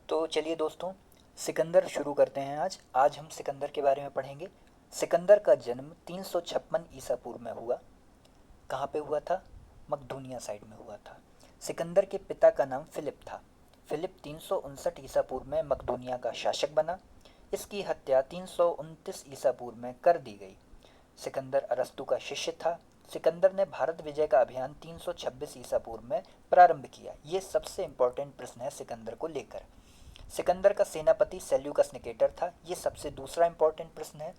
तो चलिए दोस्तों, सिकंदर शुरू करते हैं। आज हम सिकंदर के बारे में पढ़ेंगे। सिकंदर का जन्म 356 ईसा पूर्व में हुआ। कहाँ पे हुआ था? मकदूनिया साइड में हुआ था। सिकंदर के पिता का नाम फिलिप था। फिलिप 359 ईसा पूर्व में मकदूनिया का शासक बना। इसकी हत्या 329 ईसा पूर्व में कर दी गई। सिकंदर अरस्तु का शिष्य था। सिकंदर ने भारत विजय का अभियान 326 ईसा पूर्व में प्रारंभ किया। ये सबसे इम्पोर्टेंट प्रश्न है सिकंदर को लेकर। सिकंदर का सेनापति सेल्यूकस निकेटर था। ये सबसे दूसरा इंपॉर्टेंट प्रश्न है।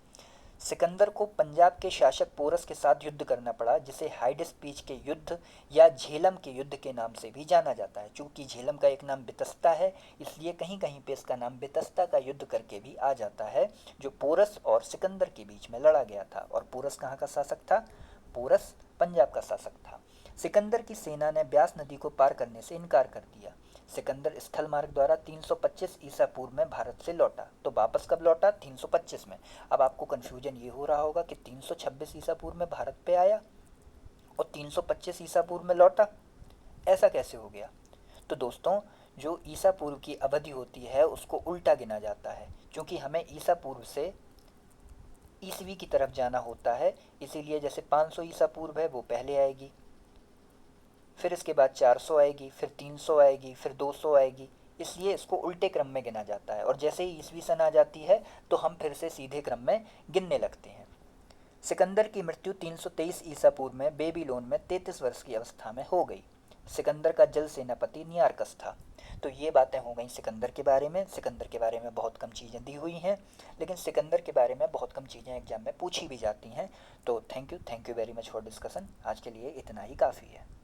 सिकंदर को पंजाब के शासक पोरस के साथ युद्ध करना पड़ा, जिसे हाइडेस्पीच के युद्ध या झेलम के युद्ध के नाम से भी जाना जाता है। चूंकि झेलम का एक नाम बितस्ता है, इसलिए कहीं कहीं पे इसका नाम बितस्ता का युद्ध करके भी आ जाता है, जो पोरस और सिकंदर के बीच में लड़ा गया था। और पोरस कहाँ का शासक था? पोरस पंजाब का शासक था। सिकंदर की सेना ने ब्यास नदी को पार करने से इनकार कर दिया। सिकंदर स्थल मार्ग द्वारा 325 ईसा पूर्व में भारत से लौटा। तो वापस कब लौटा? 325 में। अब आपको कन्फ्यूजन ये हो रहा होगा कि 326 ईसा पूर्व में भारत पे आया और 325 ईसा पूर्व में लौटा, ऐसा कैसे हो गया? तो दोस्तों, जो ईसा पूर्व की अवधि होती है उसको उल्टा गिना जाता है, क्योंकि हमें ईसा पूर्व से ईसवी की तरफ जाना होता है। इसीलिए जैसे 500 ईसा पूर्व है वो पहले आएगी, फिर इसके बाद 400 आएगी, फिर 300 आएगी, फिर 200 आएगी। इसलिए इसको उल्टे क्रम में गिना जाता है, और जैसे ही ईसवी सन आ जाती है तो हम फिर से सीधे क्रम में गिनने लगते हैं। सिकंदर की मृत्यु 323 ईसा पूर्व में बेबीलोन में 33 वर्ष की अवस्था में हो गई। सिकंदर का जल सेनापति नियारकस था। तो ये बातें हो गई सिकंदर के बारे में। सिकंदर के बारे में बहुत कम चीज़ें दी हुई हैं, लेकिन सिकंदर के बारे में बहुत कम चीज़ें एग्जाम में पूछी भी जाती हैं। तो thank you very much for discussion. आज के लिए इतना ही काफ़ी है।